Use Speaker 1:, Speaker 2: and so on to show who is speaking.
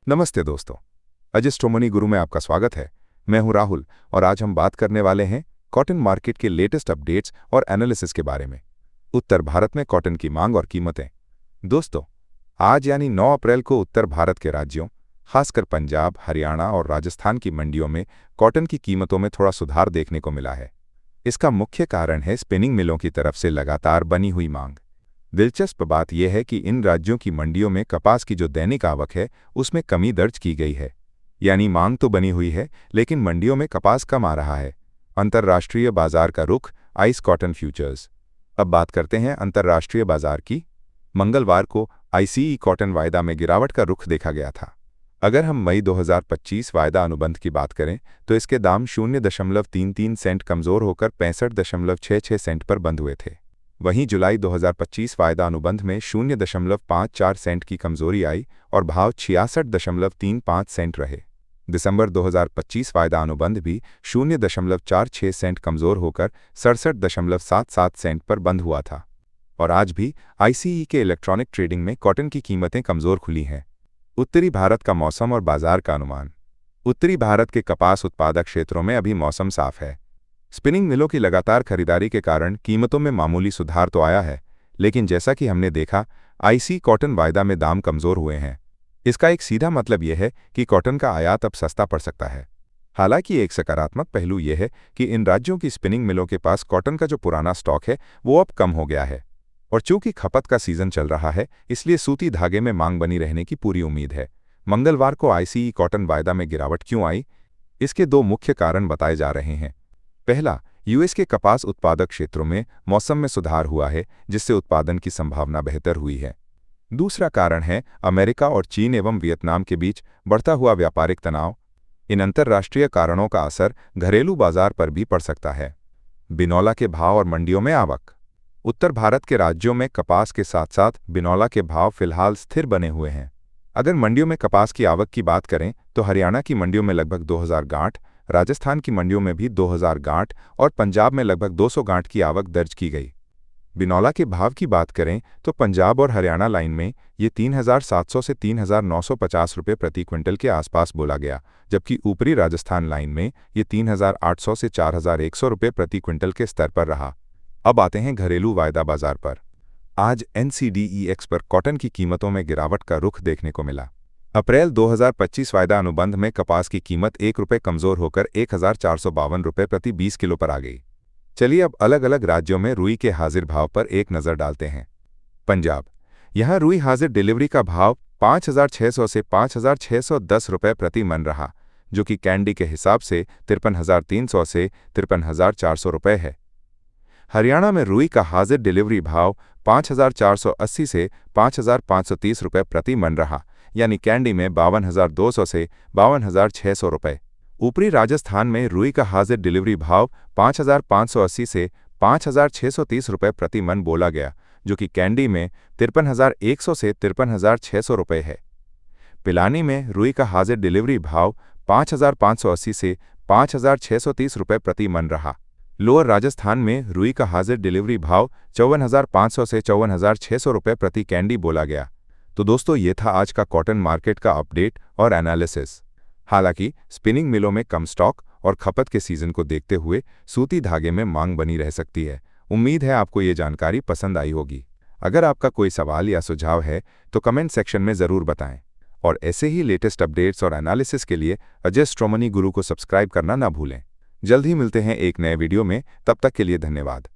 Speaker 1: नमस्ते दोस्तों, अजय स्ट्रोमनी गुरु में आपका स्वागत है। मैं हूं राहुल और आज हम बात करने वाले हैं कॉटन मार्केट के लेटेस्ट अपडेट्स और एनालिसिस के बारे में। उत्तर भारत में कॉटन की मांग और कीमतें। दोस्तों, आज यानी 9 अप्रैल को उत्तर भारत के राज्यों, खासकर पंजाब, हरियाणा और राजस्थान की मंडियों में कॉटन की कीमतों में थोड़ा सुधार देखने को मिला है। इसका मुख्य कारण है स्पिनिंग मिलों की तरफ से लगातार बनी हुई मांग। दिलचस्प बात यह है कि इन राज्यों की मंडियों में कपास की जो दैनिक आवक है उसमें कमी दर्ज की गई है। यानी मांग तो बनी हुई है लेकिन मंडियों में कपास कम आ रहा है। अंतर्राष्ट्रीय बाजार का रुख, आइस कॉटन फ्यूचर्स। अब बात करते हैं अंतर्राष्ट्रीय बाजार की। मंगलवार को आईसीई कॉटन वायदा में गिरावट का रुख देखा गया था। अगर हम मई 2025 वायदा अनुबंध की बात करें तो इसके दाम 0.33 सेंट कमज़ोर होकर 65.66 सेंट पर बंद हुए थे। वहीं जुलाई 2025 वायदा अनुबंध में 0.54 सेंट की कमजोरी आई और भाव 66.35 सेंट रहे। दिसंबर 2025 वायदा अनुबंध भी 0.46 सेंट कमजोर होकर 67.77 सेंट पर बंद हुआ था। और आज भी आईसीई के इलेक्ट्रॉनिक ट्रेडिंग में कॉटन की कीमतें कमजोर खुली हैं। उत्तरी भारत का मौसम और बाजार का अनुमान। उत्तरी भारत के कपास उत्पादक क्षेत्रों में अभी मौसम साफ है। स्पिनिंग मिलों की लगातार खरीदारी के कारण कीमतों में मामूली सुधार तो आया है, लेकिन जैसा कि हमने देखा, आईसी कॉटन वायदा में दाम कमजोर हुए हैं। इसका एक सीधा मतलब यह है कि कॉटन का आयात अब सस्ता पड़ सकता है। हालांकि एक सकारात्मक पहलू यह है कि इन राज्यों की स्पिनिंग मिलों के पास कॉटन का जो पुराना स्टॉक है वो अब कम हो गया है। और चूंकि खपत का सीजन चल रहा है, इसलिए सूती धागे में मांग बनी रहने की पूरी उम्मीद है। मंगलवार को आईसीई कॉटन वायदा में गिरावट क्यों आई? इसके 2 मुख्य कारण बताए जा रहे हैं। पहला, यूएस के कपास उत्पादक क्षेत्रों में मौसम में सुधार हुआ है, जिससे उत्पादन की संभावना बेहतर हुई है। दूसरा कारण है अमेरिका और चीन एवं वियतनाम के बीच बढ़ता हुआ व्यापारिक तनाव। इन अंतर्राष्ट्रीय कारणों का असर घरेलू बाजार पर भी पड़ सकता है। बिनौला के भाव और मंडियों में आवक। उत्तर भारत के राज्यों में कपास के साथ साथ बिनौला के भाव फिलहाल स्थिर बने हुए हैं। अगर मंडियों में कपास की आवक की बात करें तो हरियाणा की मंडियों में लगभग 2000 गांठ, राजस्थान की मंडियों में भी 2000 गांठ और पंजाब में लगभग 200 गांठ की आवक दर्ज की गई। बिनौला के भाव की बात करें तो पंजाब और हरियाणा लाइन में ये 3700 से 3950 रुपये प्रति क्विंटल के आसपास बोला गया, जबकि ऊपरी राजस्थान लाइन में ये 3800 से 4100 रुपये प्रति क्विंटल के स्तर पर रहा। अब आते हैं घरेलू वायदा बाजार पर। आज एनसीडीईएक्स पर कॉटन की कीमतों में गिरावट का रुख देखने को मिला। अप्रैल 2025 वायदा अनुबंध में कपास की कीमत ₹1 कमजोर होकर 1452 रुपये प्रति 20 किलो पर आ गई। चलिए अब अलग अलग राज्यों में रुई के हाजिर भाव पर एक नज़र डालते हैं। पंजाब, यहाँ रुई हाजिर डिलीवरी का भाव 5600 से 5610 रुपये प्रति मन रहा, जो कि कैंडी के हिसाब से 53,300 से 53,400 रुपये है। हरियाणा में रुई का हाजिर डिलीवरी भाव 5480 से 5530 रुपये प्रति मन रहा, यानी कैंडी में 52,200 से 52,600 रुपये। ऊपरी राजस्थान में रुई का हाजिर डिलीवरी भाव 5,580 से 5,630 रुपये प्रति मन बोला गया, जो कि कैंडी में 53,100 से 53,600 रुपये है। पिलानी में रुई का हाजिर डिलीवरी भाव 5,580 से 5,630 रुपये प्रति मन रहा। लोअर राजस्थान में रुई का हाजिर डिलीवरी भाव 54,500 से 54,600 रुपये प्रति कैंडी बोला गया। तो दोस्तों, ये था आज का कॉटन मार्केट का अपडेट और एनालिसिस। हालांकि स्पिनिंग मिलों में कम स्टॉक और खपत के सीजन को देखते हुए सूती धागे में मांग बनी रह सकती है। उम्मीद है आपको ये जानकारी पसंद आई होगी। अगर आपका कोई सवाल या सुझाव है तो कमेंट सेक्शन में ज़रूर बताएं। और ऐसे ही लेटेस्ट अपडेट्स और एनालिसिस के लिए अजय स्ट्रोमनी गुरु को सब्सक्राइब करना ना भूलें। जल्द ही मिलते हैं एक नए वीडियो में, तब तक के लिए धन्यवाद।